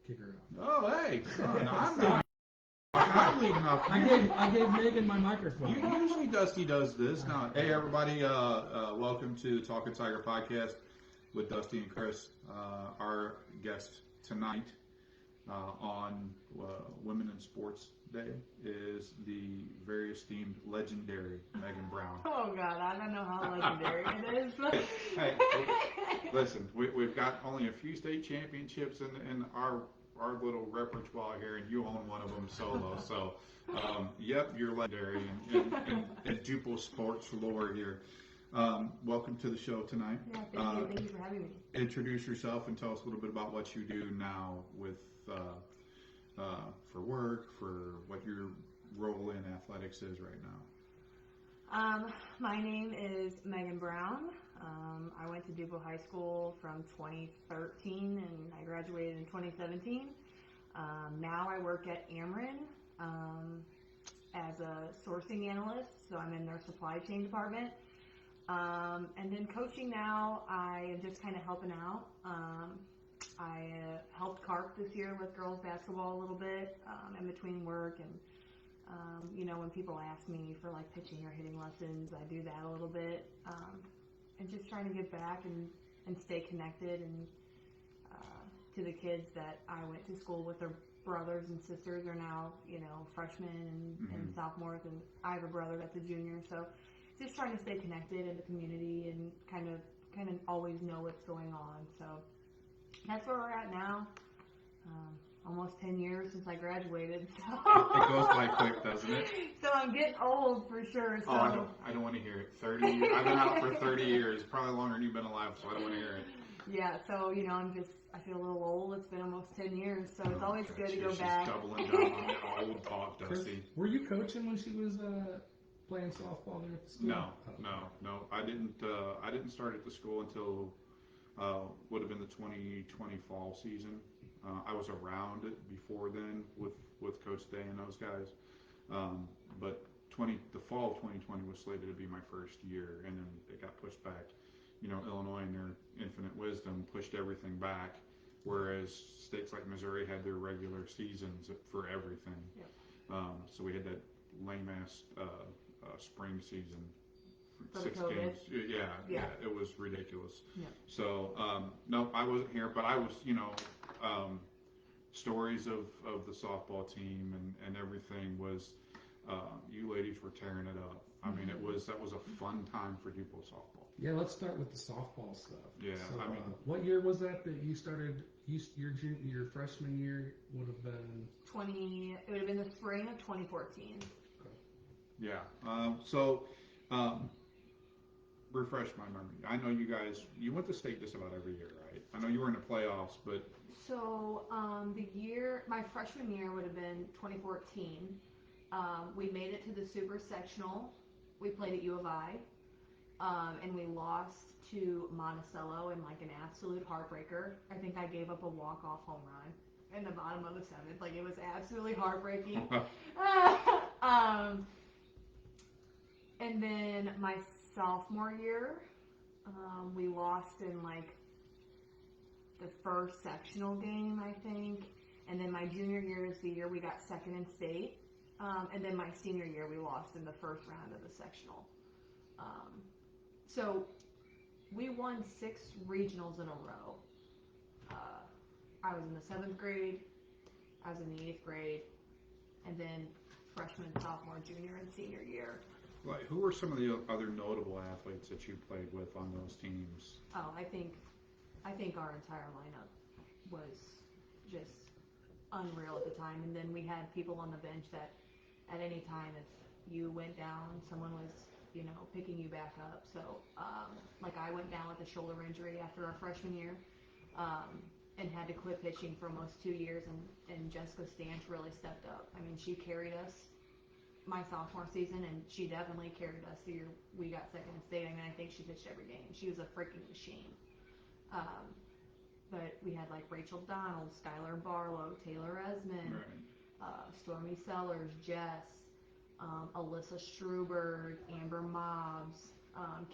kick her off. Oh, hey, son, I'm leading off. I gave Megan my microphone. Usually Dusty does this. Now, hey everybody, welcome to the Talkin Tiger podcast with Dusty and Chris. Our guest tonight on Women in Sports Day is the very esteemed, legendary Megan Brown. Oh God, I don't know how legendary it is. Hey, listen, we've got only a few state championships in our little repertoire here, and you own one of them solo. So, yep, you're legendary in Dupo sports lore here. Welcome to the show tonight. Yeah, thank you for having me. Introduce yourself and tell us a little bit about what you do now with for work, for what your role in athletics is right now. My name is Megan Brown. I went to Dupo High School from 2013 and I graduated in 2017. Now I work at Ameren as a sourcing analyst, so I'm in their supply chain department. And then coaching now, I am just kind of helping out. I helped Carp this year with girls basketball a little bit in between work, and when people ask me for like pitching or hitting lessons, I do that a little bit, and just trying to give back and stay connected and to the kids that I went to school with. Their brothers and sisters are now freshmen and sophomores, and I have a brother that's a junior, so just trying to stay connected in the community and kind of always know what's going on. So that's where we're at now. Almost 10 years since I graduated. So. It goes by quick, doesn't it? So I'm getting old for sure. So. Oh, I don't want to hear it. 30 years. I've been out for 30 years, probably longer than you've been alive, so I don't want to hear it. Yeah, so, I feel a little old. It's been almost 10 years, so it's always good to go she's back. She's doubling down on the old talk, Dusty. Were you coaching when she was playing softball there at the school? No. I didn't start at the school until would have been the 2020 fall season. I was around it before then with Coach Day and those guys, but the fall of 2020 was slated to be my first year, and then it got pushed back. Illinois in their infinite wisdom pushed everything back, whereas states like Missouri had their regular seasons for everything. Yep. So we had that lame ass spring season. For 6 COVID. games. Yeah, it was ridiculous. Yeah. So, no, I wasn't here, but I was, stories of the softball team and everything was, you ladies were tearing it up. I mean, that was a fun time for Dupo softball. Yeah, let's start with the softball stuff. Yeah, so, I mean, what year was that you started? Your freshman year would have been It would have been the spring of 2014. Yeah. Refresh my memory. I know you went to state just about every year, right? I know you were in the playoffs, but. So, my freshman year would have been 2014. We made it to the super sectional. We played at U of I, and we lost to Monticello in like an absolute heartbreaker. I think I gave up a walk-off home run in the bottom of the seventh. Like, it was absolutely heartbreaking. And then my sophomore year, we lost in like the first sectional game, I think. And then my junior year is the year we got second in state. And then my senior year, we lost in the first round of the sectional. So we won 6 regionals in a row. I was in the 7th grade, I was in the 8th grade, and then freshman, sophomore, junior, and senior year. Like, who were some of the other notable athletes that you played with on those teams? Oh, I think our entire lineup was just unreal at the time. And then we had people on the bench that at any time, if you went down, someone was, picking you back up. So, like, I went down with a shoulder injury after our freshman year, and had to quit pitching for almost 2 years, and Jessica Stanch really stepped up. I mean, she carried us my sophomore season, and she definitely carried us the year we got second in state. I mean, I think she pitched every game. She was a freaking machine. But we had like Rachel Donald, Skylar Barlow, Taylor Esmond, Stormy Sellers, Jess, Alyssa Struberg, Amber Mobbs,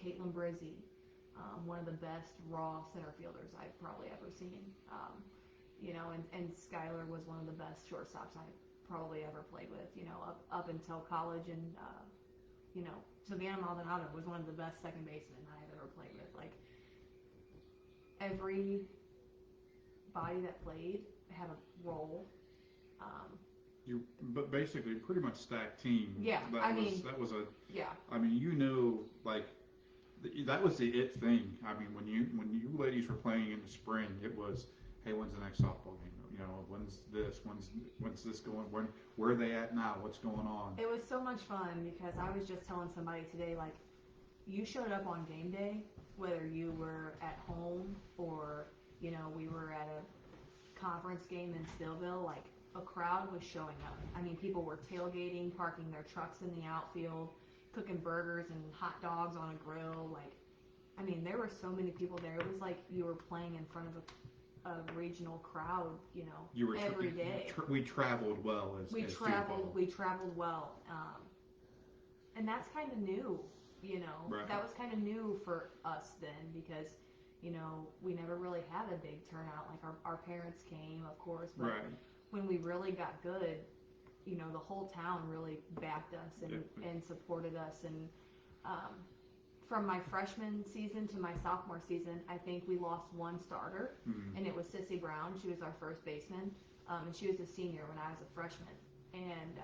Caitlin Brizzy, one of the best raw center fielders I've probably ever seen. and Skylar was one of the best shortstops I probably ever played with, up until college, and Savannah Maldonado was one of the best second basemen I had ever played with. Like, every body that played had a role. But basically, pretty much stacked team. Yeah, that was a. Yeah. I mean, like that was the it thing. I mean, when you ladies were playing in the spring, it was, hey, when's the next softball game? When's this going? Where are they at now? What's going on? It was so much fun because I was just telling somebody today, like, you showed up on game day, whether you were at home or we were at a conference game in Stillville, like, a crowd was showing up. I mean, people were tailgating, parking their trucks in the outfield, cooking burgers and hot dogs on a grill. Like, I mean, there were so many people there. It was like you were playing in front of a regional crowd, every day. We traveled well we traveled well, and that's kind of new. Right. That was kind of new for us then because we never really had a big turnout. Like, our parents came, of course, but right. When we really got good, the whole town really backed us and supported us. And from my freshman season to my sophomore season, I think we lost one starter, and it was Sissy Brown. She was our first baseman, and she was a senior when I was a freshman. And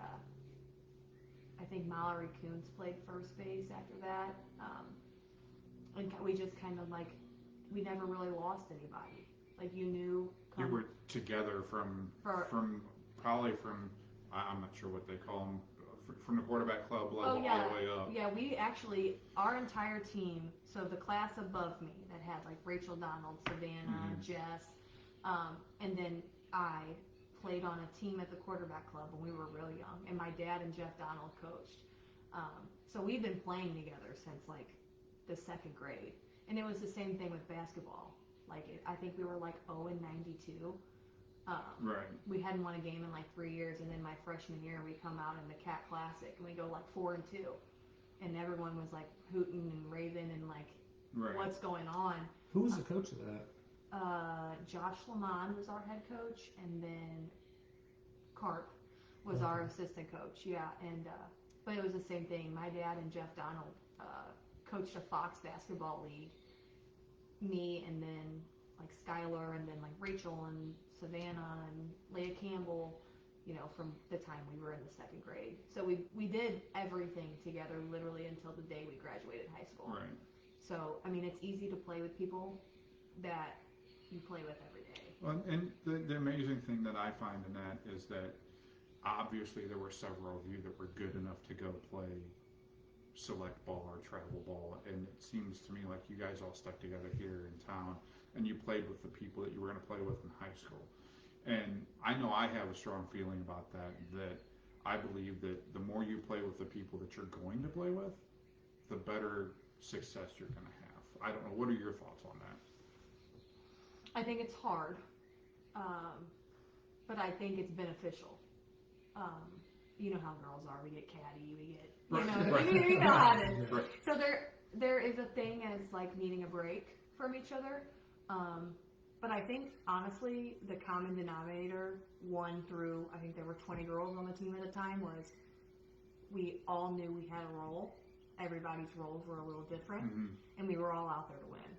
I think Mallory Coons played first base after that. And we just kind of, like, we never really lost anybody. Like, you knew. You were together from probably from, I'm not sure what they call them, from the quarterback club level all the way up. Yeah, we actually, our entire team, so the class above me that had, like, Rachel Donald, Savannah, Jess, and then I played on a team at the quarterback club when we were real young, and my dad and Jeff Donald coached. So we've been playing together since, like, the second grade. And it was the same thing with basketball. Like, I think we were like 0-92. Right. We hadn't won a game in like 3 years, and then my freshman year we come out in the Cat Classic and we go like 4-2, and everyone was like hooting and raving and like, what's going on? Who was the coach of that? Josh Lamond was our head coach, and then Carp was our assistant coach. Yeah, and but it was the same thing. My dad and Jeff Donald coached a Fox basketball league. Me and then like Skylar and then like Rachel and Savannah and Leah Campbell, from the time we were in the second grade. So we did everything together literally until the day we graduated high school. Right. So, I mean, it's easy to play with people that you play with every day. Well, and the amazing thing that I find in that is that obviously there were several of you that were good enough to go play select ball or travel ball, and it seems to me like you guys all stuck together here in town and you played with the people that you were going to play with in high school. And I know I have a strong feeling about that I believe that the more you play with the people that you're going to play with, the better success you're going to have. I don't know, what are your thoughts on that? I think it's hard, but I think it's beneficial. You know how girls are. We get catty. We get, you know how it is. Right. So there is a thing as like needing a break from each other. But I think honestly, the common denominator, 1 through, I think there were 20 girls on the team at the time, was we all knew we had a role. Everybody's roles were a little different, and we were all out there to win.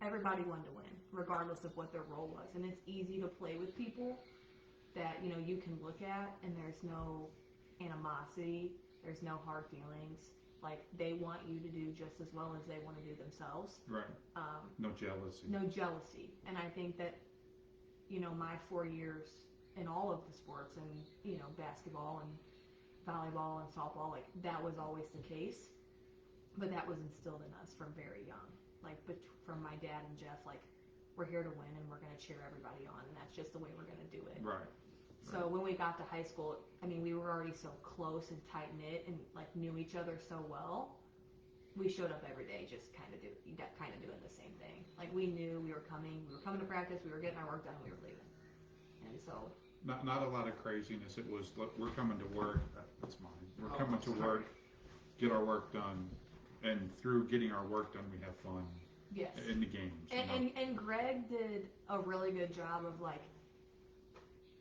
Everybody wanted to win, regardless of what their role was. And it's easy to play with people that you can look at, and there's no animosity, there's no hard feelings. Like, they want you to do just as well as they want to do themselves. Right. No jealousy. No jealousy. And I think that, my 4 years in all of the sports, and, basketball and volleyball and softball, like, that was always the case. But that was instilled in us from very young. Like, from my dad and Jeff, like, we're here to win and we're going to cheer everybody on, and that's just the way we're going to do it. Right. So when we got to high school, I mean, we were already so close and tight-knit and, like, knew each other so well. We showed up every day just kind of doing the same thing. Like, we knew we were coming to practice, we were getting our work done, we were leaving. And so... Not a lot of craziness. It was, look, we're coming to work. That's mine. We're coming to work, get our work done, and through getting our work done, we have fun. Yes. in the games. And Greg did a really good job of like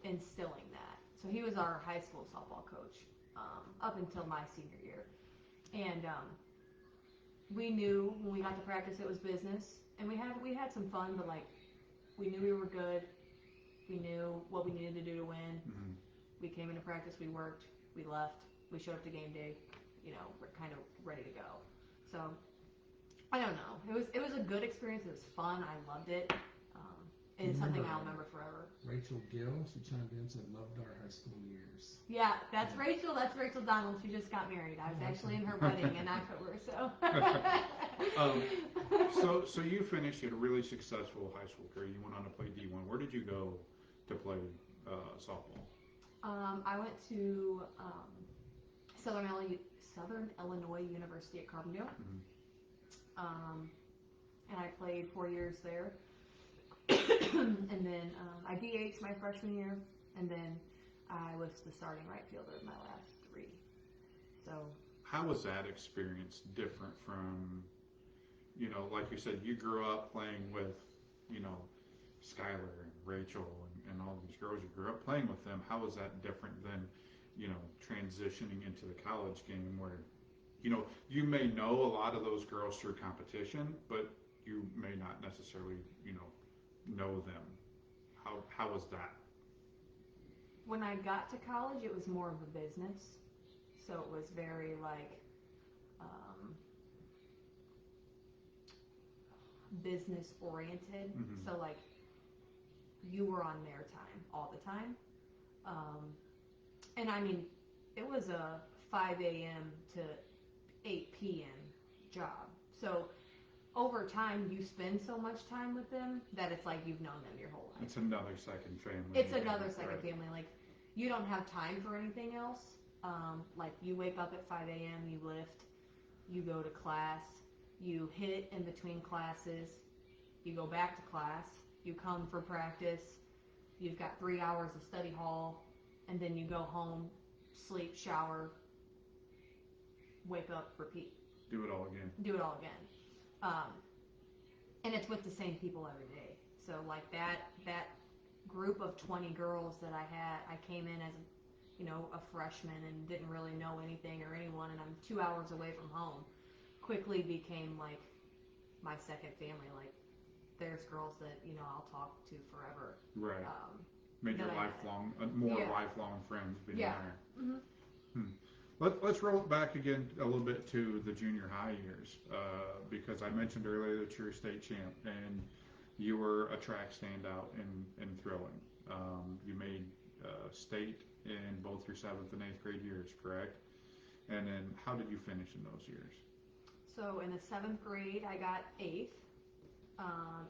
instilling that. So he was our high school softball coach up until my senior year, and we knew when we got to practice it was business, and we had some fun, but like we knew we were good. We knew what we needed to do to win. Mm-hmm. We came into practice, we worked, we left, we showed up to game day, we're kind of ready to go. So I don't know. It was a good experience. It was fun. I loved it. And it's something I'll remember forever. Rachel Gill, she chimed in and said, loved our high school years. Yeah, that's Rachel. That's Rachel Donald. She just got married. I was actually in her wedding in October. So you finished. You had a really successful high school career. You went on to play D1. Where did you go to play softball? I went to Southern Illinois University at Carbondale. Mm-hmm. And I played 4 years there. And then I DH'd my freshman year, and then I was the starting right fielder my last 3. So how was that experience different from, like you said, you grew up playing with, Skylar and Rachel and all these girls. You grew up playing with them. How was that different than, transitioning into the college game where, you may know a lot of those girls through competition, but you may not necessarily, know them. How was that? When I got to college, it was more of a business. So it was very like business oriented. Mm-hmm. So like you were on their time all the time. And I mean, it was a 5 a.m. to 8 p.m. job. So over time, you spend so much time with them that it's like you've known them your whole life. It's another second family. It's another second family. Like, you don't have time for anything else. Like, you wake up at 5 a.m., you lift, you go to class, you hit in between classes, you go back to class, you come for practice, you've got 3 hours of study hall, and then you go home, sleep, shower, wake up, repeat. Do it all again. And it's with the same people every day. So like that group of 20 girls that I had, I came in as a freshman and didn't really know anything or anyone, and I'm 2 hours away from home. Quickly became like my second family. Like there's girls that I'll talk to forever. Right. Made your lifelong, lifelong friends being there. Mm-hmm. Let's roll it back again a little bit to the junior high years, because I mentioned earlier that you're a state champ and you were a track standout in throwing. You made state in both your 7th and 8th grade years, correct? And then how did you finish in those years? So in the 7th grade, I got 8th,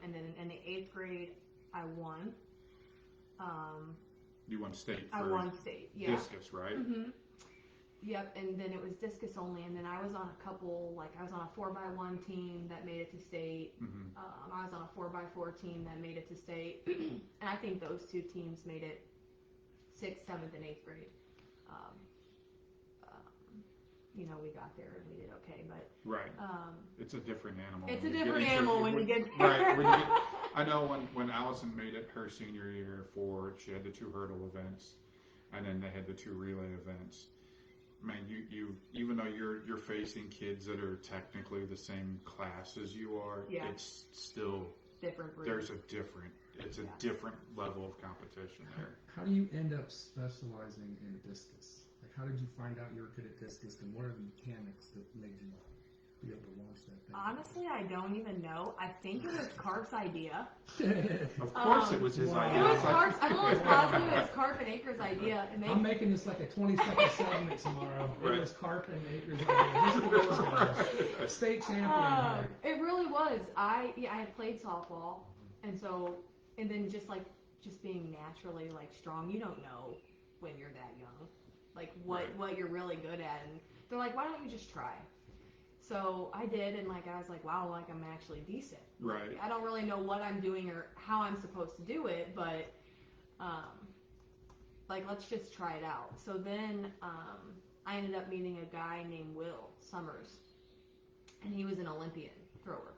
and then in the 8th grade, I won. You won state. I won state. Yeah. Discus, right? Mm-hmm. Yep, and then it was discus only, and then I was on a couple, like I was on a 4x1 team that made it to state. Mm-hmm. I was on a 4x4 team that made it to state, and I think those 2 teams made it 6th, 7th, and 8th grade. We got there and we did okay, but right. It's a different animal. It's a different animal when you get there. Right. I know when Allison made it her senior year she had the 2 hurdle events, and then they had the 2 relay events. Man, you even though you're facing kids that are technically the same class as you are, it's still different. There's a different level of competition there. How do you end up specializing in discus? Like, how did you find out you were good at discus, and what are the mechanics that made you be able to launch that thing? Honestly, I don't even know. I think it was Carp's idea. Of course it was his idea. It was Carp. I'm almost positive it was Carp and Akers' idea. And I'm making this like a 20-second segment tomorrow. Right. It was Carp and Akers' idea. These are those state champion. It really was. I had played softball, and then just being naturally like strong. You don't know when you're that young, like what you're really good at, and they're like, why don't you just try? So I did, and I was like, wow, I'm actually decent. Right. I don't really know what I'm doing or how I'm supposed to do it, but let's just try it out. So then I ended up meeting a guy named Will Summers, and he was an Olympian thrower.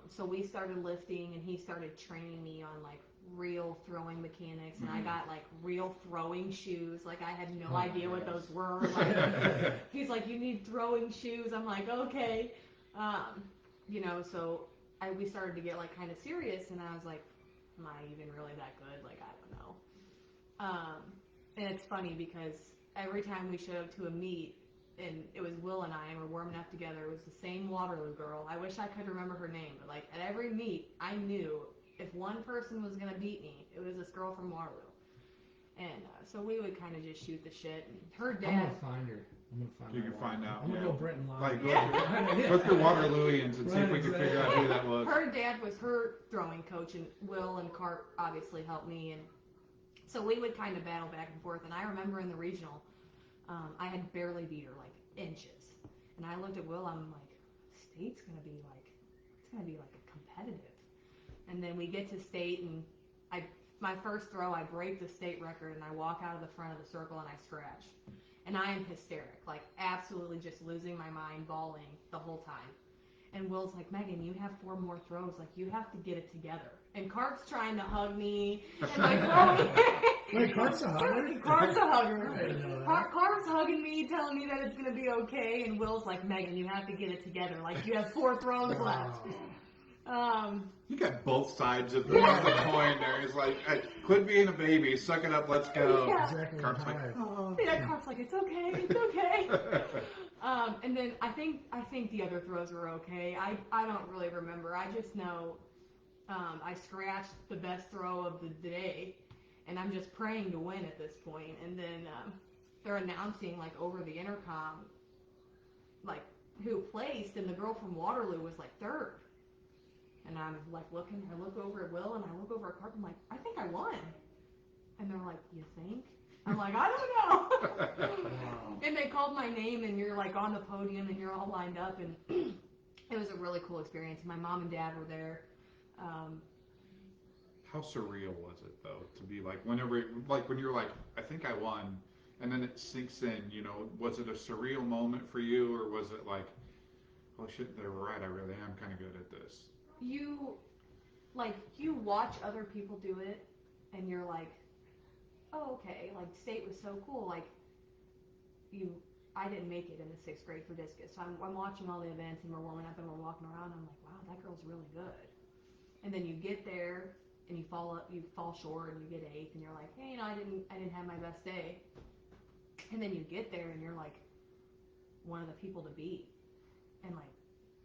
So we started lifting, and he started training me on like real throwing mechanics, and I got like real throwing shoes. Like I had no idea what those were. Like he's like, you need throwing shoes. I'm like, okay. So we started to get like kind of serious, and I was like, am I even really that good? Like I don't know. And it's funny because every time we showed up to a meet, and it was Will and I, and we're warming up together. It was the same Waterloo girl. I wish I could remember her name, but like at every meet, I knew if one person was gonna beat me, it was this girl from Waterloo. And so we would kind of just shoot the shit. And her I'm dad. gonna find her. You can find out. I'm gonna go Brent and Lyle. Like, go through Waterlooians and see if we can figure out who that was. Her dad was her throwing coach, and Will and Carp obviously helped me. And so we would kind of battle back and forth. And I remember in the regional, I had barely beat her, like inches. And I looked at Will, I'm like, state's gonna be like, it's gonna be like a competitive. And then we get to state, and my first throw, I break the state record, and I walk out of the front of the circle, and I scratch. And I am hysteric, like absolutely just losing my mind, bawling the whole time. And Will's like, Megan, you have 4 more throws, like you have to get it together. And Carp's trying to hug me, and like throwing. Wait, Carp's a hugger? Carp's a hugger. I didn't know that. Carp's hugging me, telling me that it's gonna be okay, and Will's like, Megan, you have to get it together, like you have 4 throws left. You got both sides of the coin there. It's like, hey, quit being a baby, suck it up, let's go. Yeah. Exactly. Carp's like, Yeah, Carp's like, it's okay, it's okay. And then I think the other throws were okay. I don't really remember. I just know I scratched the best throw of the day, and I'm just praying to win at this point. And then they're announcing like over the intercom, like who placed, and the girl from Waterloo was like 3rd. And I'm like looking, I look over at Will, and I look over at Carp, I'm like, I think I won. And they're like, you think? I'm like, I don't know. Wow. And they called my name, and you're like on the podium, and you're all lined up, and it was a really cool experience. My mom and dad were there. how surreal was it though to be like whenever, like when you're like, I think I won, and then it sinks in, was it a surreal moment for you, or was it like, oh shit, they were right, I really am kind of good at this? You watch other people do it, and you're like, oh, okay, like state was so cool, like I didn't make it in the 6th grade for discus, so I'm watching all the events, and we're warming up, and we're walking around, and I'm like, wow, that girl's really good. And then you get there, and you fall short, and you get 8th, and you're like, hey, I didn't have my best day. And then you get there, and you're like one of the people to beat, and like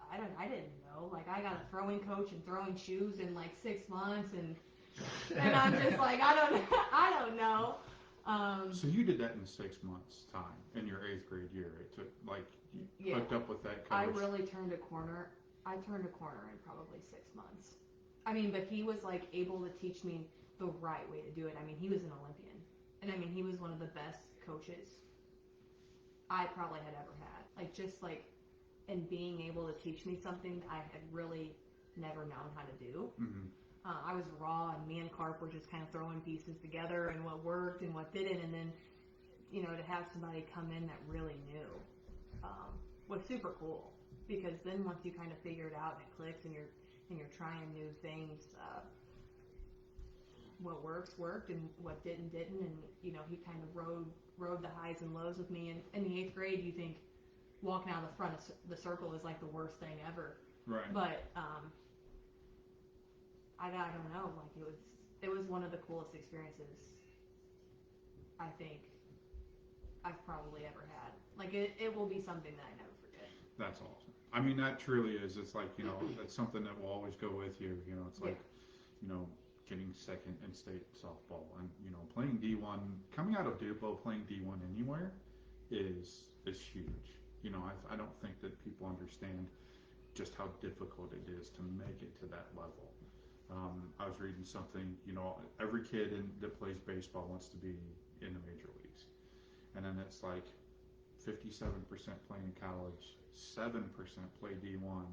I didn't know, like I got a throwing coach and throwing shoes in like 6 months, and I'm just like, I don't know. So you did that in 6 months time in your 8th grade year. It took like you hooked up with that coach. I really turned a corner. I turned a corner in probably 6 months. I mean, but he was like able to teach me the right way to do it. I mean, he was an Olympian, and I mean, he was one of the best coaches I probably had ever had. Like just like, and being able to teach me something I had really never known how to do. Mm-hmm. I was raw, and me and Carp were just kind of throwing pieces together, and what worked and what didn't, and then, to have somebody come in that really knew was super cool, because then once you kind of figure it out and it clicks, and you're trying new things, what worked, and what didn't, and he kind of rode the highs and lows with me. And in the 8th grade, you think walking out of the front of the circle is like the worst thing ever, Right. but I don't know, like it was one of the coolest experiences I think I've probably ever had. Like it will be something that I never forget. That's awesome. I mean, that truly is. It's like, that's something that will always go with you. It's like, getting 2nd in state softball, and playing D1, coming out of Dupo, playing D1 anywhere is huge. I don't think that people understand just how difficult it is to make it to that level. I was reading something, every kid that plays baseball wants to be in the major leagues. And then it's like 57% play in college, 7% play D1,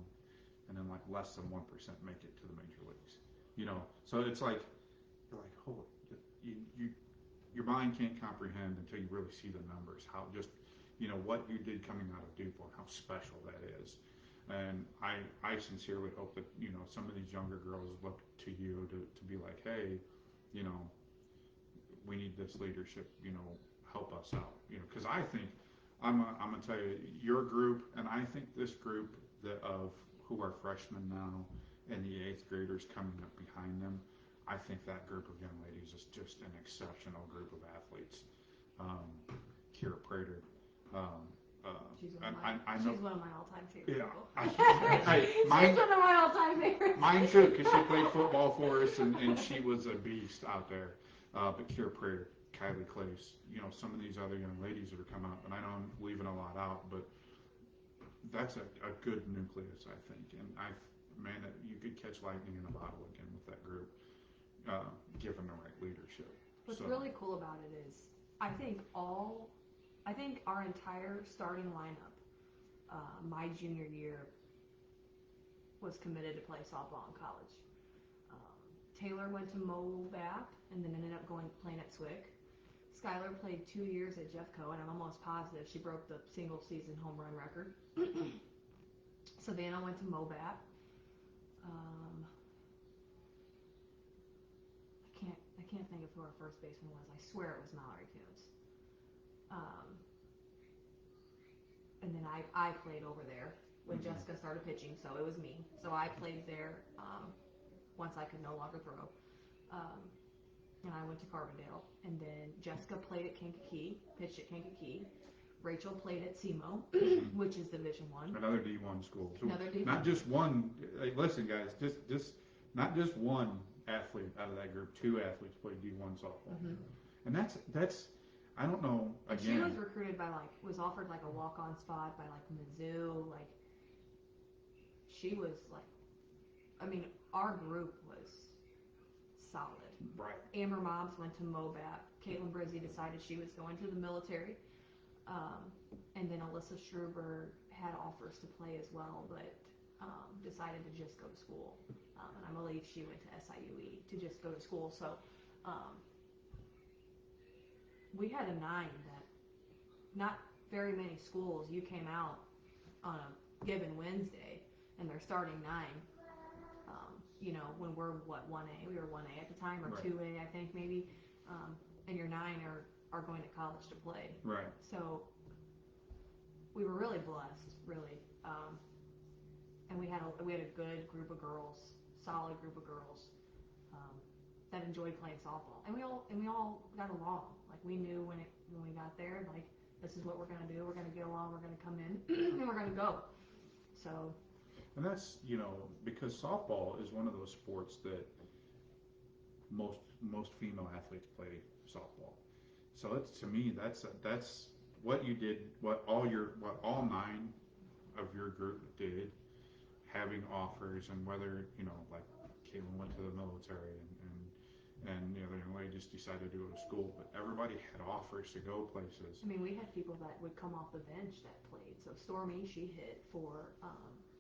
and then like less than 1% make it to the major leagues. So it's like, you're like, holy, your mind can't comprehend until you really see the numbers, how just, what you did coming out of Dupo, how special that is. And I sincerely hope that, some of these younger girls look to you to be like, hey, you know, we need this leadership, help us out, because I think, I'm gonna tell you, your group, and I think this group of who are freshmen now and the eighth graders coming up behind them, I think that group of young ladies is just an exceptional group of athletes. Kira Prater, She's and one of my, I know, she's one of my all-time favorite yeah, people. She's one of my all-time favorites. mine too, because she played football for us, and she was a beast out there. But Kira Prater, Kylie Clace, some of these other young ladies that are coming up, and I know I'm leaving a lot out, but that's a good nucleus, I think. And man, you could catch lightning in a bottle again with that group, given the right leadership. What's really cool about it is, I think our entire starting lineup, my junior year, was committed to play softball in college. Taylor went to MoBap and then ended up playing at Swick. Skylar played 2 years at Jeffco, and I'm almost positive she broke the single season home run record. Savannah went to MoBap. I can't think of who our first baseman was. I swear it was Mallory Coons. And then I played over there when Jessica started pitching, so it was me. So I played there once I could no longer throw. And I went to Carbondale. And then Jessica played at Kankakee, pitched at Kankakee. Rachel played at SEMO, which is Division I. Another D1 school. So Another D1. Not just one. Hey, listen, guys, just not just one athlete out of that group. 2 athletes played D1 softball, and that's I don't know. Again, she was recruited by was offered a walk-on spot by Mizzou. She was our group was solid. Right. Amber Mobbs went to MoBap. Caitlin Brizzi decided she was going to the military. And then Alyssa Struber had offers to play as well, but decided to just go to school. And I believe she went to SIUE to just go to school. So we had a 9 that not very many schools, you came out on a given Wednesday and they're starting 9. When we're 1A, we were 1A at the time, or right. 2A, I think maybe, and your 9 are going to college to play. Right. So we were really blessed, really, and we had a good group of girls, solid group of girls that enjoyed playing softball, and we all got along. We knew when we got there, this is what we're gonna do. We're gonna get along. We're gonna come in, and we're gonna go. So. And that's, because softball is one of those sports that most female athletes play softball. So to me, that's what you did, what all 9 of your group did, having offers, and whether, Caitlin went to the military and the other young lady just decided to go to school, but everybody had offers to go places. We had people that would come off the bench that played. So Stormy, she hit for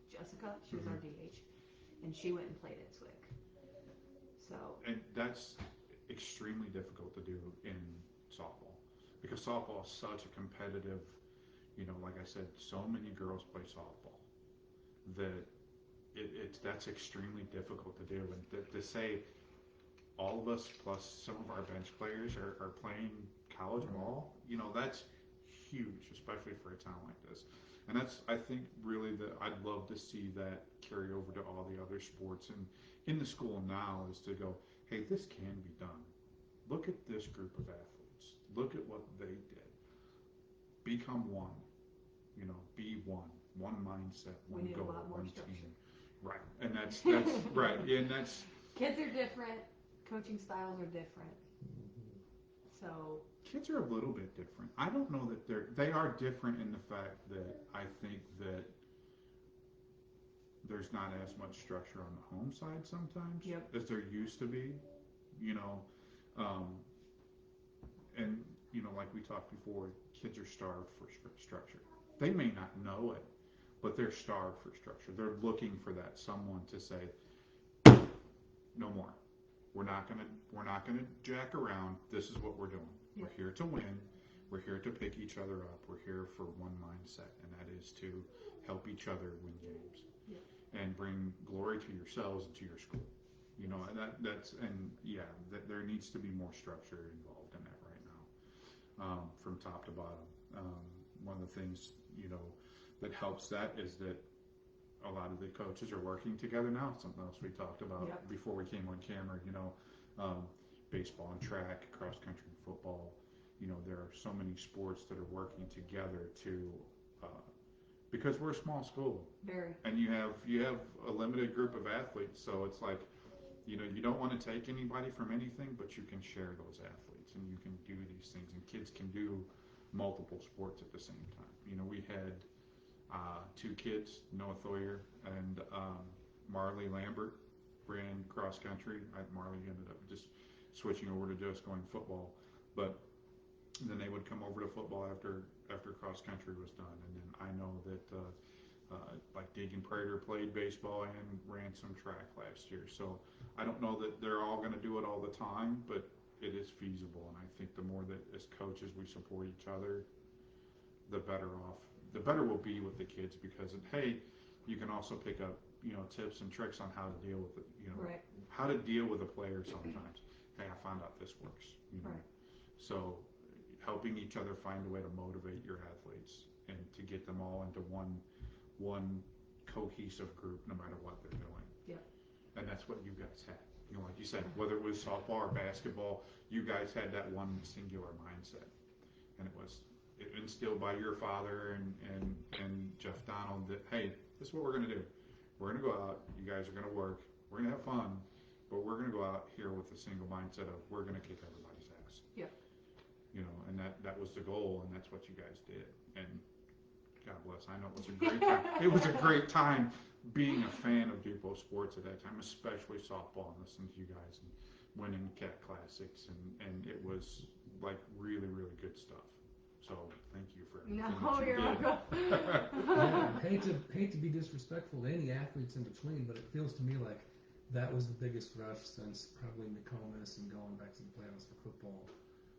Jessica, she was our DH, and she went and played at Swick. So. And that's extremely difficult to do in softball, because softball is such a competitive, like I said, so many girls play softball that that's extremely difficult to do. And to say all of us plus some of our bench players are playing college ball, that's huge, especially for a town like this. And that's, I think, really I'd love to see that carry over to all the other sports and in the school now, is to go, hey, this can be done. Look at this group of athletes. Look at what they did. Become one. Be one. One mindset, one goal, one team. Right. And that's right. And that's. Kids are different. Coaching styles are different. So. Kids are a little bit different. I don't know that they are different in the fact that I think that there's not as much structure on the home side sometimes as there used to be, and like we talked before, kids are starved for structure. They may not know it, but they're starved for structure. They're looking for that someone to say, no more. We're not gonna jack around. This is what we're doing. We're here to win. We're here to pick each other up. We're here for one mindset, and that is to help each other win games, Yeah. and bring glory to yourselves and to your school. And there needs to be more structure involved in that right now, from top to bottom. One of the things that helps that is that a lot of the coaches are working together now. Something else we talked about before we came on camera. Baseball and track, cross country and football. There are so many sports that are working together because we're a small school. Very. And you have a limited group of athletes, so it's like, you don't want to take anybody from anything, but you can share those athletes and you can do these things, and kids can do multiple sports at the same time. We had 2 kids, Noah Thoyer and Marley Lambert, ran cross country. Marley ended up just switching over to just going football, but then they would come over to football after cross country was done. And then I know that like Deegan Prater played baseball and ran some track last year. So I don't know that they're all going to do it all the time, but it is feasible. And I think the more that as coaches we support each other, the better we'll be with the kids, because hey, you can also pick up tips and tricks on how to deal with it. Right. How to deal with a player sometimes. Hey, I found out this works. Right. So helping each other find a way to motivate your athletes and to get them all into one cohesive group, no matter what they're doing. Yeah. And that's what you guys had. Like you said, whether it was softball or basketball, you guys had that one singular mindset, and it was instilled by your father and Jeff Donald that, hey, this is what we're going to do. We're going to go out. You guys are going to work. We're going to have fun, but we're going to go out here with a single mindset of we're going to kick everybody's ass. Yeah. And that was the goal, and that's what you guys did. And God bless, I know it was a great time. It was a great time being a fan of Dupo sports at that time, especially softball, and listening to you guys and winning Cat Classics, and it was like really, really good stuff. So thank you for everything that you You're did. welcome. Hate to be disrespectful to any athletes in between, but it feels to me like that was the biggest rush since probably Nokomis and going back to the playoffs for football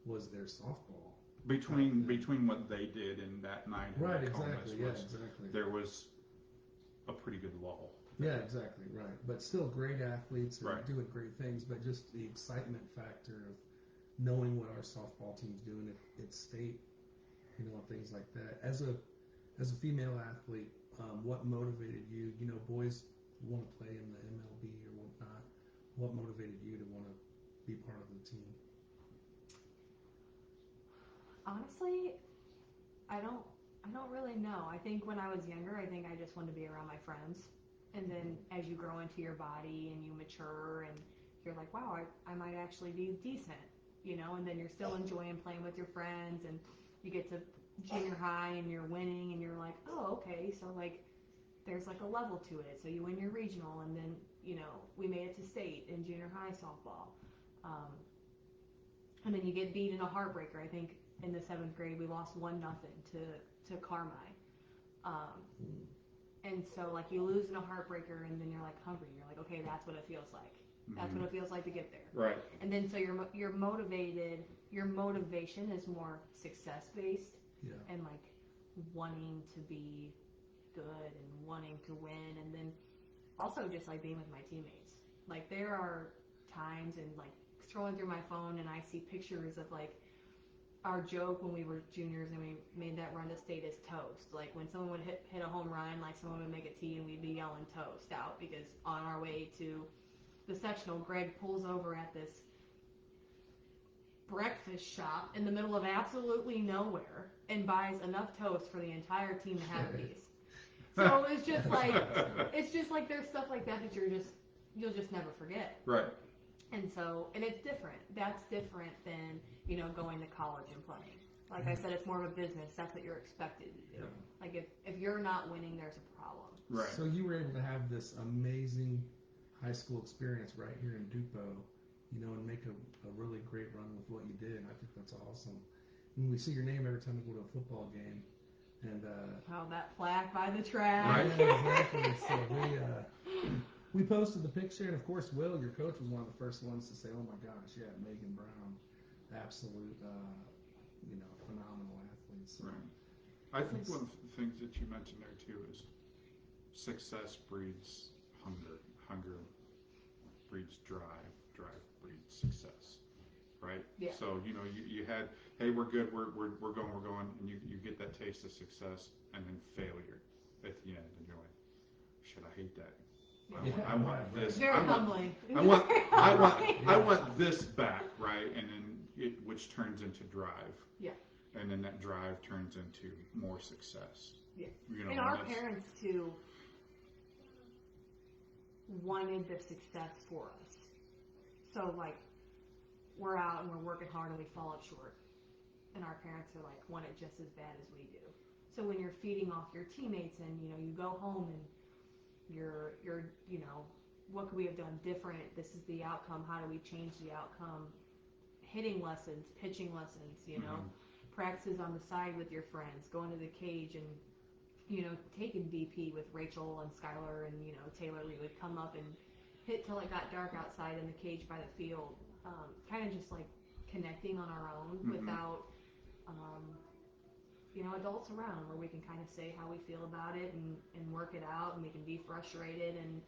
was their softball. Between what they did in that night and Right, Nokomis exactly, exactly. There was a pretty good lull. Yeah, exactly, right. But still great athletes and Right. doing great things, but just the excitement factor of knowing what our softball team's doing at state, and things like that. As a female athlete, what motivated you? Boys want to play in the MLB or whatnot. What motivated you to want to be part of the team? Honestly, I don't really know. I think when I was younger, I think I just wanted to be around my friends. And then as you grow into your body and you mature and you're like, wow, I might actually be decent, and then you're still enjoying playing with your friends, and you get to junior high and you're winning and you're like, oh, okay, so like there's like a level to it. So you win your regional, and then, we made it to state in junior high softball. And then you get beat in a heartbreaker. I think in the 7th grade we lost 1-0 to Carmi. And so like you lose in a heartbreaker, and then you're like hungry. You're like, okay, that's what it feels like. That's what it feels like to get there. Right. And then so you're motivated. Your motivation is more success based, and like wanting to be good and wanting to win, and then also just like being with my teammates. Like there are times and like scrolling through my phone and I see pictures of like our joke when we were juniors and we made that run to state as toast. Like when someone would hit a home run, like someone would make a tee and we'd be yelling toast out, because on our way to the sectional, Greg pulls over at this breakfast shop in the middle of absolutely nowhere and buys enough toast for the entire team to have a piece. So it's just like there's stuff like that that you'll just never forget. Right. And it's different. That's different than, going to college and playing. Like I said, it's more of a business. That's what you're expected to do. Yeah. Like if you're not winning, there's a problem. Right. So you were able to have this amazing high school experience right here in Dupo, and make a really great run with what you did. And I think that's awesome. And we see your name every time we go to a football game. And that plaque by the track. Right. Yeah, exactly. So we posted the picture, and of course, Will, your coach, was one of the first ones to say, "Oh my gosh, yeah, Megan Brown, absolute, phenomenal athlete." So, Right. I think one of the things that you mentioned there too is success breeds hunger. Hunger breeds drive. Drive breeds success. Right? Yeah. So, you had, hey, we're good, we're going, and you get that taste of success, and then failure at the end, and you're like, shit, I hate that. Yeah. I want this. Very humbling. I want this back, right? And then which turns into drive. Yeah. And then that drive turns into more success. Yeah. And our parents too wanted the success for us. So like, we're out and we're working hard and we fall up short, and our parents are like, want it just as bad as we do. So when you're feeding off your teammates and you go home and you're what could we have done different? This is the outcome. How do we change the outcome? Hitting lessons, pitching lessons, practices on the side with your friends, going to the cage and taking DP with Rachel and Skylar and Taylor. We would come up and hit till it got dark outside in the cage by the field. Kind of just like connecting on our own without adults around, where we can kind of say how we feel about it and work it out, and we can be frustrated and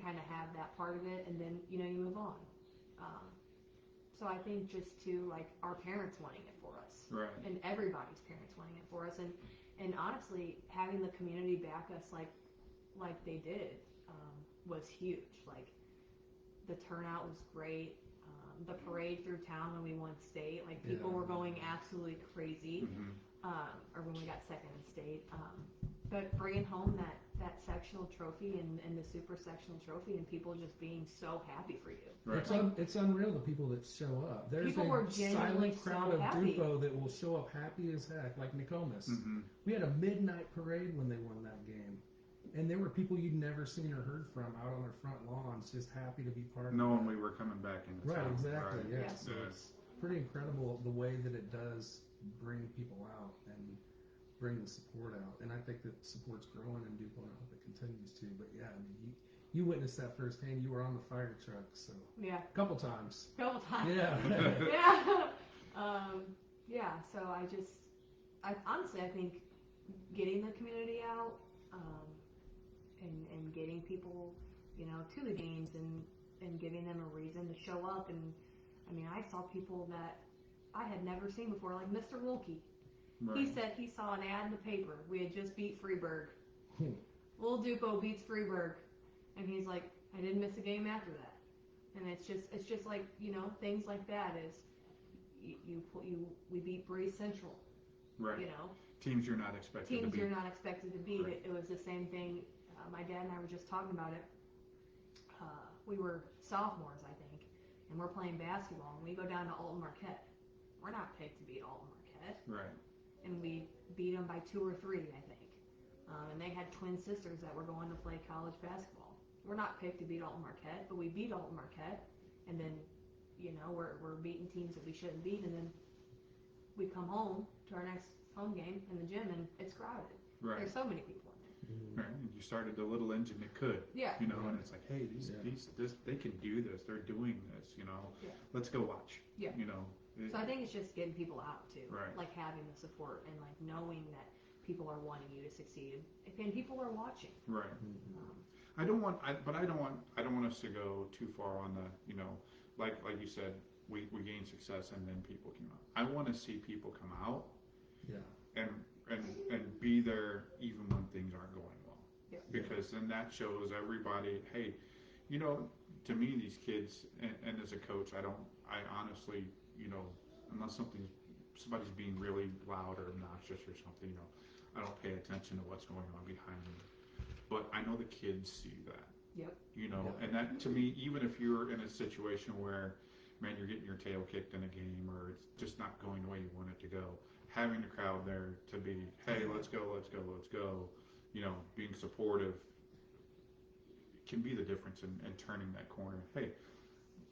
kind of have that part of it, and then you move on. So I think just too, like, our parents wanting it for us, right, and everybody's parents wanting it for us, and honestly having the community back us like they did was huge. Like, the turnout was great. The parade through town when we won state, like, people were going absolutely crazy. Or when we got second in state. But bringing home that sectional trophy and the super sectional trophy, and people just being so happy for you. Right. It's unreal, the people that show up. There's People were a genuinely silent crowd so of happy. Dupo that will show up happy as heck, like Nokomis. We had a midnight parade when they won that game. And there were people you'd never seen or heard from out on their front lawns, just happy to be part of it. Knowing we were coming back into Right, town. exactly, Right. yeah. So it's pretty incredible the way that it does bring people out and bring the support out. And I think that support's growing in Dupo, and I hope it continues to. But yeah, I mean, you witnessed that firsthand. You were on the fire truck, so Yeah. a couple times. Couple times. Yeah. Yeah. So I honestly think getting the community out, and getting people, to the games and giving them a reason to show up. And I mean, I saw people that I had never seen before, like Mr. Wilkie. Right. He said he saw an ad in the paper. We had just beat Freeburg. Little Dupo beats Freeburg, and he's like, I didn't miss a game after that. And it's just like, things like that is we beat Bree Central. Right. Teams you're not expected to beat. You're not expected to beat. Right. It was the same thing. My dad and I were just talking about it. We were sophomores, I think, and we're playing basketball, and we go down to Alton Marquette. We're not picked to beat Alton Marquette. Right. And we beat them by 2 or 3, I think. And they had twin sisters that were going to play college basketball. We're not picked to beat Alton Marquette, but we beat Alton Marquette, and then, we're beating teams that we shouldn't beat, and then we come home to our next home game in the gym, and it's crowded. Right. There's so many people in there. Right. And you started the little engine that could. Yeah. And it's like, hey, these they can do this. They're doing this. Yeah. Let's go watch. Yeah. So I think it's just getting people out too. Right. Like having the support and like knowing that people are wanting you to succeed and people are watching. Right. I don't want us to go too far on the, like you said, we gain success and then people come out. I want to see people come out. Yeah. And be there even when things aren't going well. Yeah. Because then that shows everybody, hey, to me these kids, and as a coach, I honestly, unless somebody's being really loud or obnoxious or something, I don't pay attention to what's going on behind me. But I know the kids see that. Yep. And that to me, even if you're in a situation where, man, you're getting your tail kicked in a game or it's just not going the way you want it to go, having the crowd there to be, hey, let's go, being supportive can be the difference in turning that corner. Hey,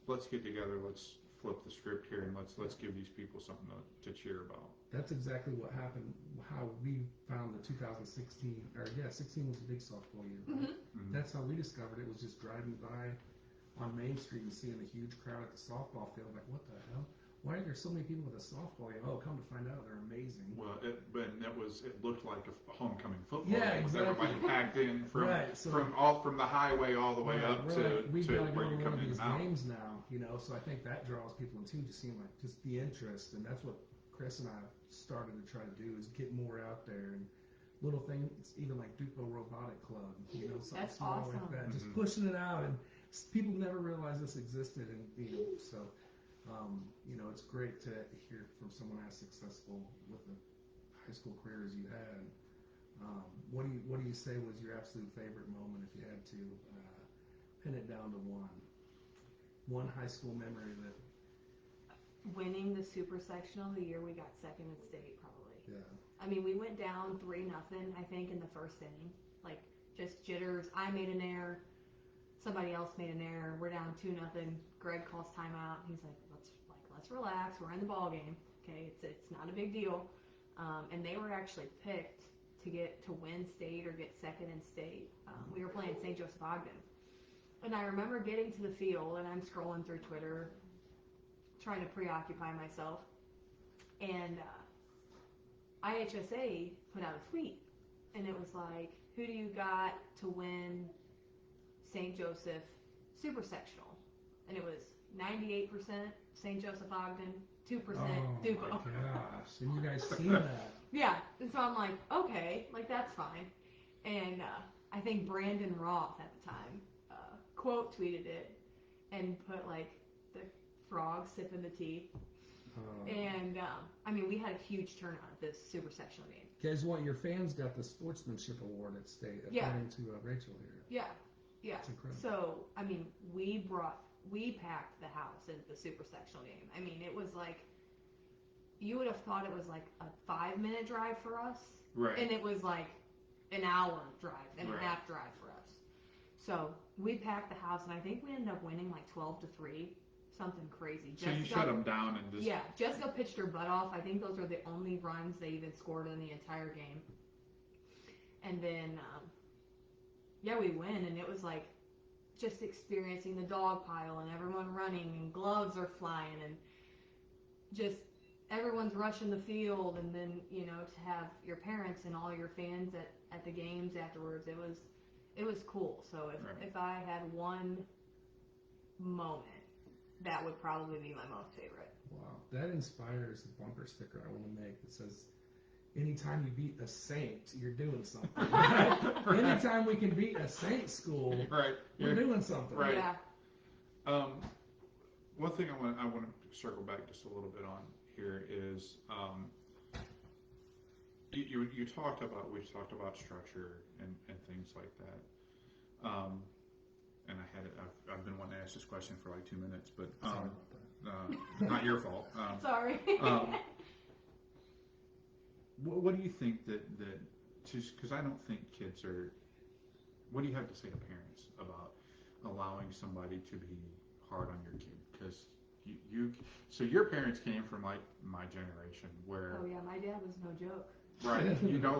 let's get together, let's flip the script here, and let's give these people something to cheer about. That's exactly what happened, how we found the 2016, 16 was a big softball year, right? Mm-hmm. That's how we discovered it, was just driving by on Main Street and seeing a huge crowd at the softball field, like, what the hell? why are there so many people at the softball game? Oh, come to find out, they're amazing. Well, it looked like a homecoming football Yeah, game with exactly. everybody packed in So from the highway all the way up to we've got to go where to you one come of in these and out. games now, So I think that draws people in too, just seeing like just the interest, and that's what Chris and I started to try to do is get more out there and little things, even like Dupo Robotic Club, something That's small awesome. like that, just Mm-hmm. pushing it out, and people never realized this existed, and so. It's great to hear from someone as successful with a high school career as you had. What do you say was your absolute favorite moment if you had to pin it down to one high school memory that? Winning the super sectional the year we got second in state, probably. Yeah. I mean, we went down 3-0, I think, in the first inning. Like, just jitters. I made an error. Somebody else made an error. We're down 2-0. Greg calls timeout. He's like, let's relax. We're in the ball game. Okay, it's not a big deal. And they were actually picked to win state or get second in state. We were playing St. Joseph Ogden. And I remember getting to the field, and I'm scrolling through Twitter, trying to preoccupy myself. And IHSA put out a tweet, and it was like, who do you got to win St. Joseph Super Sectional? And it was 98% St. Joseph Ogden, 2% Dupo. Oh my gosh! And you guys seen that? Yeah, and so I'm like, okay, like that's fine. And I think Brandon Roth at the time quote tweeted it and put like the frog sipping the tea. And I mean, we had a huge turnout at this super sectional game. Guys, your fans got the sportsmanship award at state, according to Rachel here. Yeah. That's incredible. So I mean, we packed the house at the super sectional game. I mean, it was like, you would have thought it was like a 5-minute drive for us. Right. And it was like an hour drive and Right. a half drive for us. So we packed the house, and I think we ended up winning like 12-3, something crazy. So you shut them down and just... Yeah, Jessica pitched her butt off. I think those were the only runs they even scored in the entire game. And then, we win, and it was like, just experiencing the dog pile and everyone running and gloves are flying and just everyone's rushing the field, and then to have your parents and all your fans at the games afterwards, it was cool. So if I had one moment, that would probably be my most favorite. Wow, that inspires a bumper sticker I want to make that says, anytime you beat a Saint, you're doing something. Anytime we can beat a Saint school, we're doing something. Right. Yeah. One thing I want to circle back just a little bit on here is we talked about structure and things like that. And I've been wanting to ask this question for like 2 minutes, but Sorry about that. not your fault. Sorry. What do you think that just because I don't think kids are. What do you have to say to parents about allowing somebody to be hard on your kid? Because so your parents came from like my generation where. Oh yeah, my dad was no joke. Right,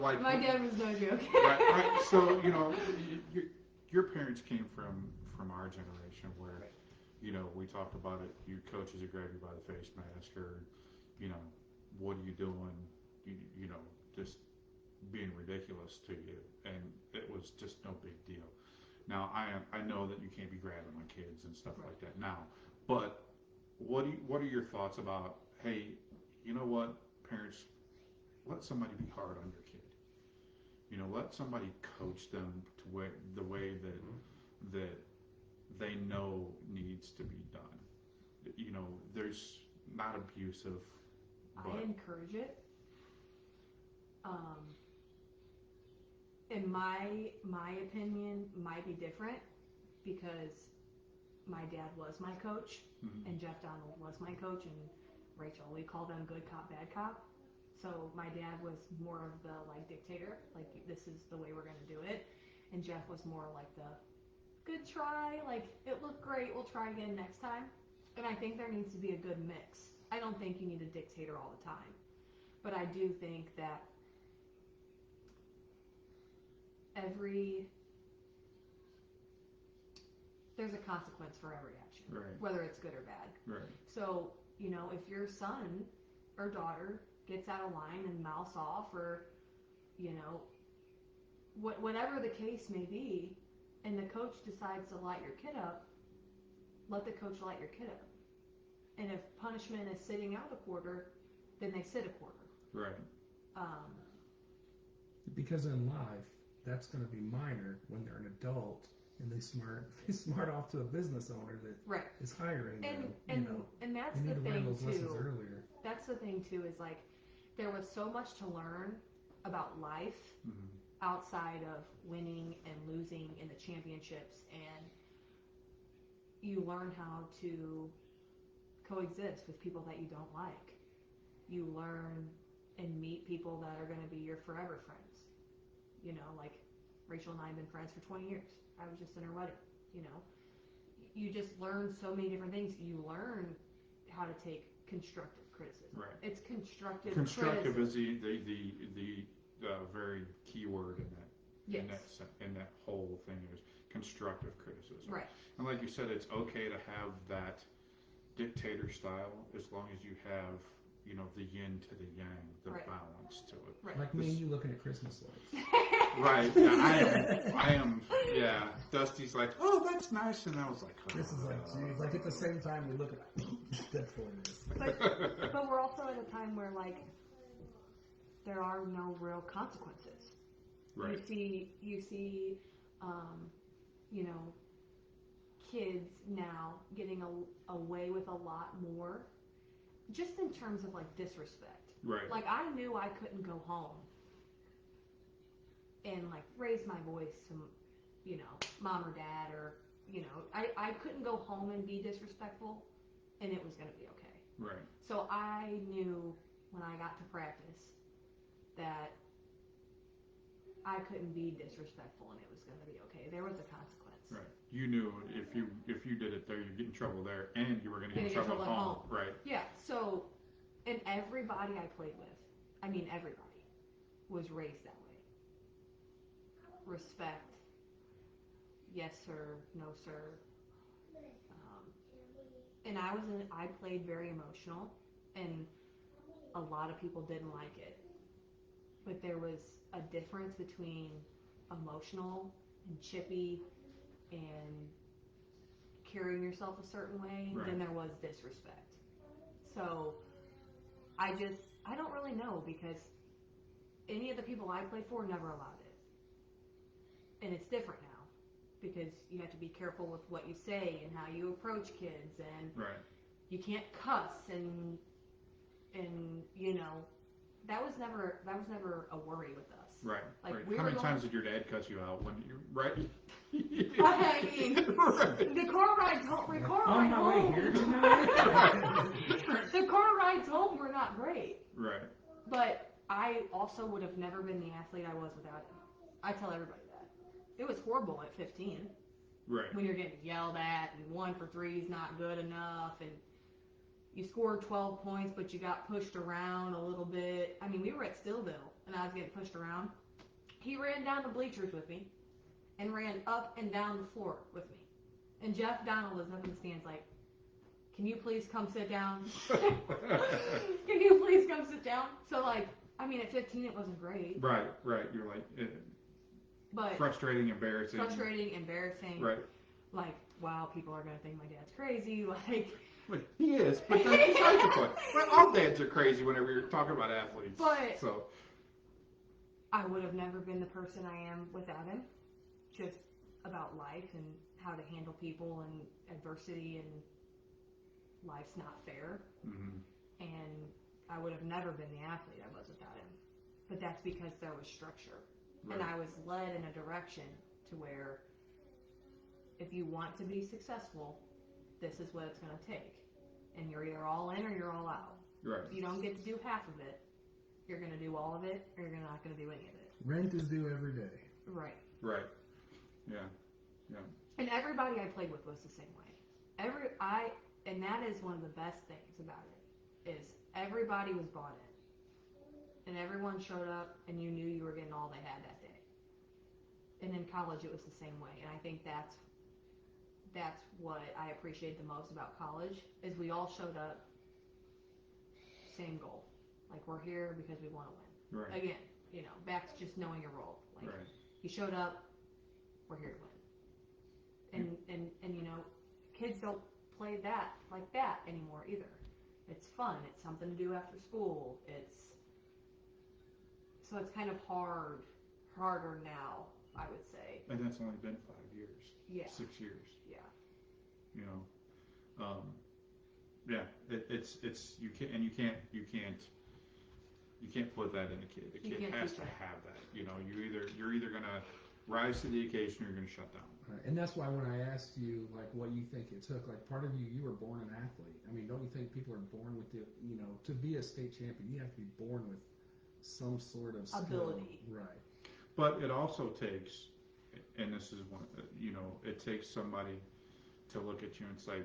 like my dad was no joke. right. So your parents came from our generation where, we talked about it. Your coaches would grab you by the face mask, or, what are you doing? Just being ridiculous to you, and it was just no big deal. Now I know that you can't be grabbing on kids and stuff like that now, but what are your thoughts about? Hey, you know what, parents, let somebody be hard on your kid. Let somebody coach them to the way that they know needs to be done. There's not abusive. I encourage it. In my opinion, might be different because my dad was my coach, Mm-hmm. and Jeff Donald was my coach, and Rachel, we call them good cop, bad cop. So my dad was more of the like dictator, like this is the way we're going to do it, and Jeff was more like the good try, like it looked great, we'll try again next time. And I think there needs to be a good mix. I don't think you need a dictator all the time, but I do think that there's a consequence for every action, Right. whether it's good or bad. Right. So You know, if your son or daughter gets out of line and mouths off, or, you know, whatever the case may be, and the coach decides to light your kid up, let the coach light your kid up. And if punishment is sitting out a quarter, then they sit a quarter. Right. Because in life, that's going to be minor when they're an adult and they smart off to a business owner that right. is hiring them. And that's you the need to learn thing those lessons too. earlier. That's the thing too, is like there was so much to learn about life outside of winning and losing in the championships, and you learn how to coexist with people that you don't like. You learn and meet people that are going to be your forever friends. You know, like Rachel and I have been friends for 20 years. I was just in her wedding. You know, you just learn so many different things. You learn how to take constructive criticism. Right. It's constructive. Constructive criticism. is the very key word in that. Yes. In that whole thing is constructive criticism. Right. And like you said, it's okay to have that dictator style as long as you have, you know, the yin to the yang, the right. balance to it. Right. Like me and you looking at Christmas lights. Right. Yeah, I am. Yeah. Dusty's like, oh, that's nice, and I was like, oh. This is like, geez, like at the same time we look at that's hilarious. But we're also at a time where like there are no real consequences. Right. You see, you know, kids now getting away with a lot more, just in terms of like disrespect. Right. Like I knew I couldn't go home and like raise my voice to, you know, mom or dad, or, you know, I couldn't go home and be disrespectful, and it was going to be okay. Right. So I knew when I got to practice that I couldn't be disrespectful, and it was going to be okay. There was a consequence. Right. You knew if you did it there, you'd get in trouble there, and you were going to get in trouble at home. Right. Yeah. So, and everybody I played with, I mean everybody, was raised that way. Respect. Yes, sir. No, sir. And I played very emotional, and a lot of people didn't like it. But there was a difference between emotional and chippy and carrying yourself a certain way than there was disrespect. So I don't really know, because any of the people I played for never allowed it. And it's different now, because you have to be careful with what you say and how you approach kids, and you can't cuss, and you know, that was never a worry with us. Right. Like How many times did your dad cuss you out when you I mean, the car rides home. The car rides home were not great. Right. But I also would have never been the athlete I was without him. I tell everybody that. It was horrible at 15. Right. When you're getting yelled at, and 1 for 3 is not good enough, and you scored 12 points, but you got pushed around a little bit. I mean, we were at Stillville, and I was getting pushed around. He ran down the bleachers with me, and ran up and down the floor with me. And Jeff Donald was up in the stands like, can you please come sit down? Can you please come sit down? So, like, I mean, at 15, it wasn't great. Right. You're like, but frustrating, embarrassing. Right. Like, wow, people are going to think my dad's crazy. Like, he is, but that's besides the point. Well, all dads are crazy whenever you're talking about athletes. But so I would have never been the person I am without him. Just about life and how to handle people and adversity, and life's not fair. Mm-hmm. And I would have never been the athlete I was without him. But that's because there was structure. Right. And I was led in a direction to where if you want to be successful, this is what it's going to take. And you're either all in or you're all out. Right. You don't get to do half of it. You're going to do all of it, or you're not going to do any of it. Rent is due every day. Right. Yeah. And everybody I played with was the same way. And that is one of the best things about it, is everybody was bought in. And everyone showed up, and you knew you were getting all they had that day. And in college, it was the same way. And I think that's what I appreciate the most about college, is we all showed up same goal. Like, we're here because we want to win. Right. Again, you know, back to just knowing your role. Like, Right. he showed up, we're here to win. And you know, kids don't play that like that anymore either. It's fun. It's something to do after school. So it's kind of harder now, I would say. And that's only been 5 years. Yeah. 6 years. Yeah. You know. Yeah. It's you can't put that in a kid. A kid has to have that. You know, you're either gonna rise to the occasion or you're gonna shut down. Right. And that's why when I asked you like what you think it took, like part of you were born an athlete. I mean, don't you think people are born with the, you know, to be a state champion, you have to be born with some sort of ability. Skill. Right. But it also takes, and this is one, you know, it takes somebody to look at you and say,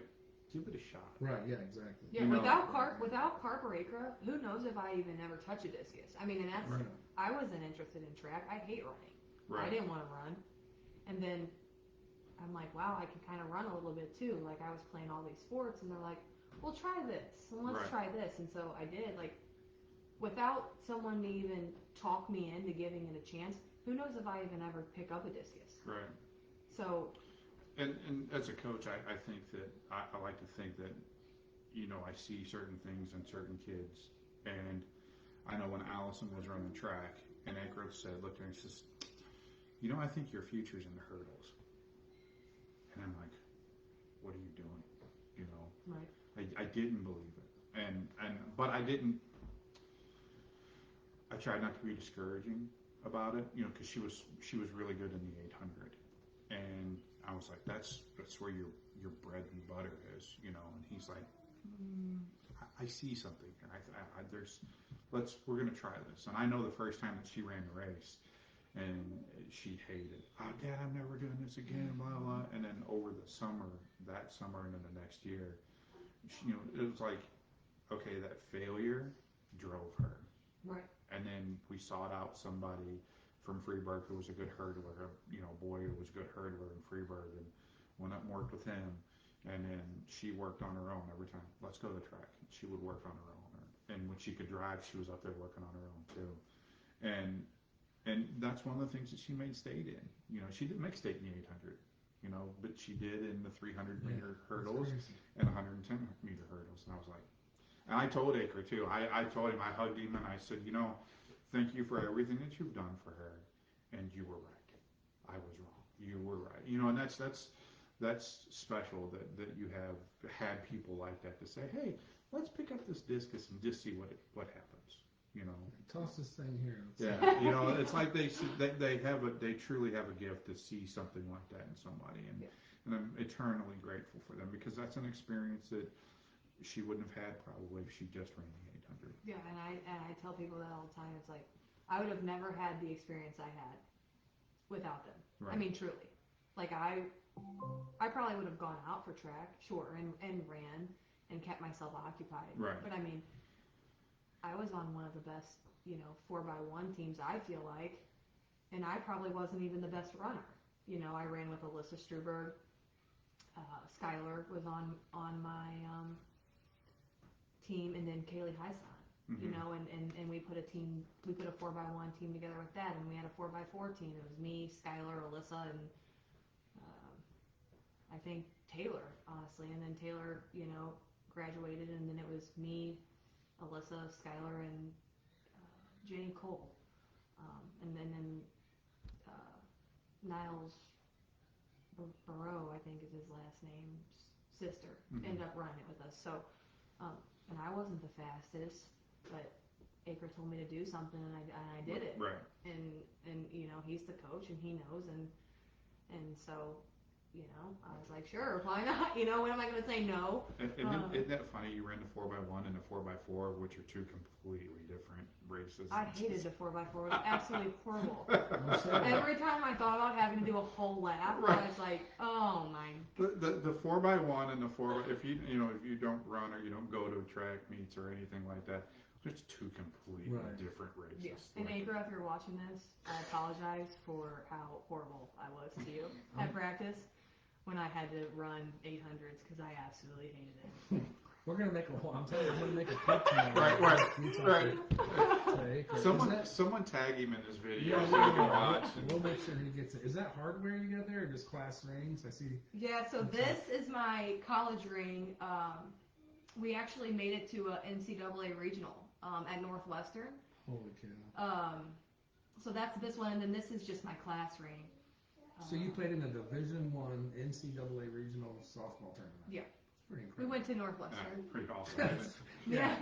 give it a shot. Right. Yeah. Exactly. Yeah. You without carp or acre, who knows if I even ever touch a discus? I mean, and that's Right. I wasn't interested in track. I hate running. Right. I didn't want to run, and then I'm like, wow, I can kind of run a little bit too. Like, I was playing all these sports, and they're like, well, try this, and let's try this, and so I did. Like, without someone to even talk me into giving it a chance, who knows if I even ever pick up a discus? Right. So. And as a coach, I think that I like to think that, you know, I see certain things in certain kids, and I know when Allison was running track, and Ankruth looked at her and says, you know, I think your future's in the hurdles. And I'm like, what are you doing? You know, Right. I didn't believe it, but I didn't. I tried not to be discouraging about it, you know, because she was really good in the 800, and I was like, that's where your bread and butter is, you know. And he's like, I see something here. We're gonna try this. And I know the first time that she ran the race, and she hated, oh, Dad, I'm never doing this again, blah, blah. And then over that summer and then the next year, you know, it was like, okay, that failure drove her. Right. And then we sought out somebody from Freeburg who was a good hurdler, you know, boy who was a good hurdler in Freeburg, and went up and worked with him. And then she worked on her own every time. Let's go to the track. She would work on her own. And when she could drive, she was up there working on her own too. And that's one of the things that she made state in. You know, she didn't make state in the 800, you know, but she did in the 300 meter hurdles and 110 meter hurdles. And I was like, and I told Acre too. I told him, I hugged him, and I said, you know, thank you for everything that you've done for her, and you were right. I was wrong. You were right. You know, and that's special that you have had people like that to say, hey, let's pick up this discus and just see what happens. You know, toss this thing here. Yeah, you know, it's like they truly have a gift to see something like that in somebody, and I'm eternally grateful for them, because that's an experience that she wouldn't have had probably if she just ran the 800. Yeah, and I tell people that all the time. It's like, I would have never had the experience I had without them. Right. I mean, truly. Like, I probably would have gone out for track, sure, and ran and kept myself occupied. Right. But I mean, I was on one of the best, you know, 4x1 teams, I feel like, and I probably wasn't even the best runner. You know, I ran with Alyssa Struberg. Skylar was on my team, and then Kaylee Hyson. Mm-hmm. You know, and we put a 4x1 team together with that, and we had a 4x4 team. It was me, Skylar, Alyssa, and I think Taylor, honestly. And then Taylor, you know, graduated, and then it was me, Alyssa, Skylar, and Jenny Cole. And then Niles Barrow, I think is his last name, sister, ended up running it with us. So, and I wasn't the fastest, but Acre told me to do something, and I did it. Right. And you know, he's the coach, and he knows, and so, you know, I was like, sure, why not? You know, when am I going to say no? And isn't that funny? You ran the 4x1 and the 4x4, which are two completely different races. I hated the 4x4. It was absolutely horrible. Every time I thought about having to do a whole lap, I was like, oh my. The 4x1 and the 4x, if you don't run or you don't go to track meets or anything like that, it's two completely different races. Yes. And Acre, if you're watching this, I apologize for how horrible I was to you at practice when I had to run 800s, because I absolutely hated it. We're gonna make a whole. I'm telling you, I'm gonna make a clip tonight. Right. Today. Someone tag him in this video Yeah, so he can watch. we'll make sure he gets it. Is that hardware you got there, or just class rings? I see. Yeah, so this is my college ring. We actually made it to a NCAA regional at Northwestern. Holy cow! So that's this one, and then this is just my class ring. So you played in a Division I NCAA regional softball tournament. Yeah. Pretty We incredible. went to Northwestern. Pretty awesome. Yeah.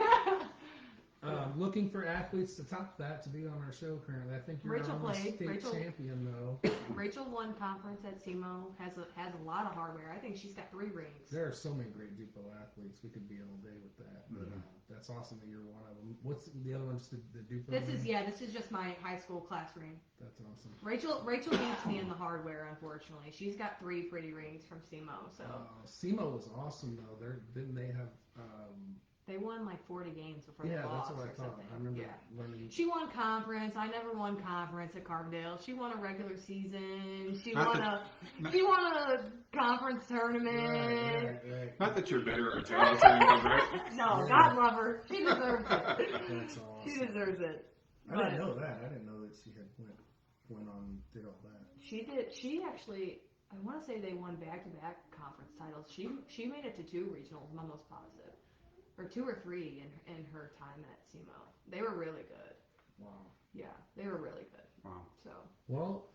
Looking for athletes to top that to be on our show currently. I think you're Rachel our played. state champion though. Rachel won conference at SEMO. Has a lot of hardware. I think she's got 3 rings. There are so many great Dupo athletes. We could be all day with that. But that's awesome that you're one of them. What's the other one? Just the Dupo? This is just my high school class ring. That's awesome. Rachel beats me in the hardware, unfortunately. She's got 3 pretty rings from SEMO. So SEMO was awesome though. Didn't they have? They won like 40 games before they Yeah, lost that's what I or thought. something. I remember Yeah. learning. She won conference. I never won conference at Carbondale. She won a regular season. She Not won a conference tournament. Right. Not that you're bitter or jealous or anything, right? No, God love her. She deserves it. That's awesome. She deserves it. I didn't know that. I didn't know that she had went on did all that. She did. She actually, I want to say they won back-to-back conference titles. She made it to 2 regionals. I'm almost positive, or 2 or 3 in her time at SEMO. They were really good. Wow. Yeah, they were really good. Wow. So. Well,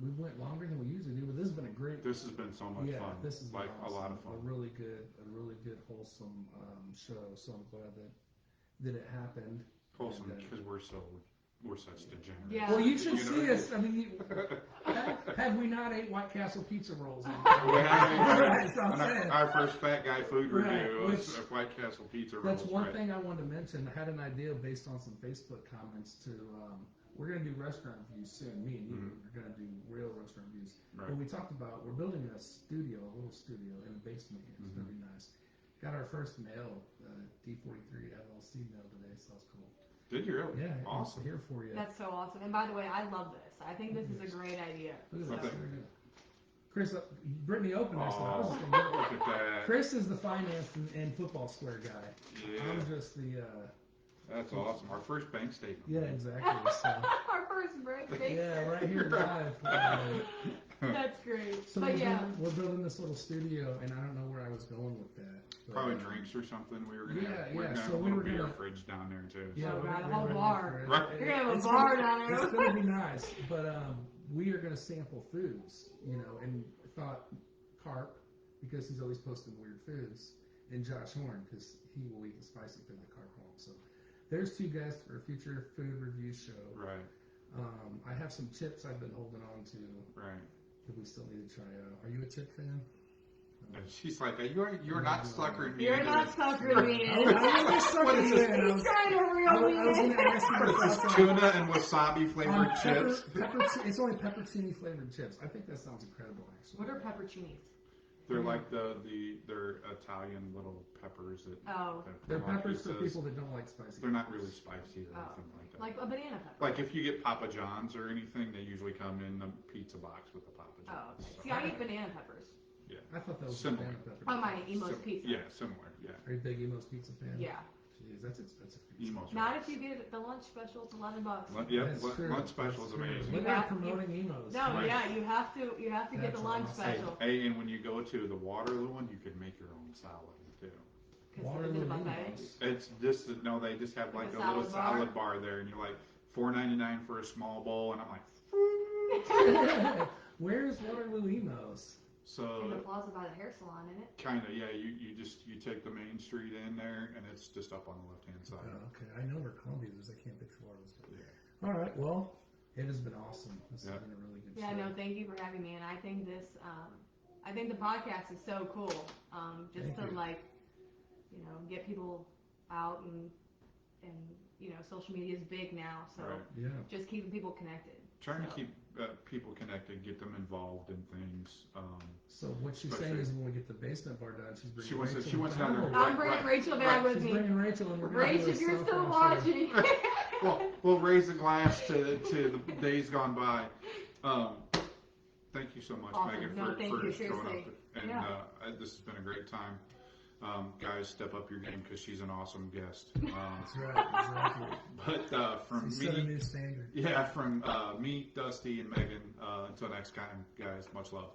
we went longer than we usually do, but this has been a great. This has been so much fun. This is like awesome. a lot of fun. A really good, wholesome show. So I'm glad that it happened. Wholesome because we're such degenerates. Yeah. Well, you should see us. I mean, have we not ate White Castle pizza rolls? That's what I'm saying. Our first Fat Guy food review was White Castle pizza rolls. That's one thing I wanted to mention. I had an idea based on some Facebook comments to. We're going to do restaurant reviews soon. Me and you are going to do real restaurant reviews. Right. But we talked about we're building a little studio in the basement here. It's going to be nice. Got our first mail, D43 LLC mail today, so that's cool. Did you really? Yeah, awesome. Here for you. That's so awesome. And by the way, I love this. I think this is a great idea. Look at that. Chris, Brittany opened this. Look at that. Chris is the finance and football square guy. Yeah. I'm just the. That's awesome. Our first bank statement. Yeah, exactly. So. Our first break. Yeah, right here live. That's great. So we're building this little studio, and I don't know where I was going with that. But, probably drinks or something. We were gonna have So we were beer gonna fridge down there too. Yeah, oh God, we're a whole gonna bar. Right. You're gonna have a bar down there. It's gonna be nice, but we are gonna sample foods, and thought Carp because he's always posting weird foods, and Josh Horn because he will eat the spicy food that Carp won't. So there's 2 guests for a future food review show. Right. I have some chips I've been holding on to. Right. That we still need to try out. Are you a chip fan? And she's like, you're not suckering me. You're not suckering me in. What is this? He's trying to reel me in. It's tuna and wasabi flavored chips. It's only pepperoni flavored chips. I think that sounds incredible, actually. What are pepperoncinis? They're like they're Italian little peppers that. Oh. They're peppers for people that don't like spicy. They're not really spicy or anything like that. Like a banana pepper. Like if you get Papa John's or anything, they usually come in a pizza box with the Papa John's. Oh, okay. So, See, I eat banana peppers. Yeah. I thought that was Similar. banana pepper. On my Emo's pizza. Yeah, similar. Yeah. Are you a big Emo's pizza fan? Yeah. Jeez, that's expensive pizza. Emo's. Not if you get the lunch special. It's $11. Lunch special is amazing. Look at promoting Emo's. No, Right. Yeah, you have to get the lunch special. Hey, and when you go to the Waterloo one, you can make your own salad too. Is it a buffet? It's just no, they just have like a little salad bar there, and you're like $4.99 for a small bowl, and I'm like, Where's Waterloo Emo's? So In the plaza by the hair salon, isn't it? kind of, yeah. You take the main street in there, and it's just up on the left hand side. Oh, okay, I know where Columbia is. I can't picture where it is. Yeah. All right, well, it has been awesome. This has been a really good show. Yeah, no, thank you for having me, and I think I think the podcast is so cool. Just Thank to you. get people out and social media is big now, so Right. just keeping people connected. Trying to keep people connected, get them involved in things. So what she's saying is when we get the basement bar done, she's bringing Rachel. She wants another. I'm bringing Rachel back with She's me. bringing Rachel, and we're going to Rachel, do a if you're still self-off watching. We'll raise the glass to the days gone by. Thank you so much, Awesome. Megan, No, for thank you, showing up. seriously. And Yeah. this has been a great time. Guys, step up your game because she's an awesome guest. That's right, exactly. But from She set a me, new standard. yeah, from me, Dusty, and Megan, until next time, guys, much love.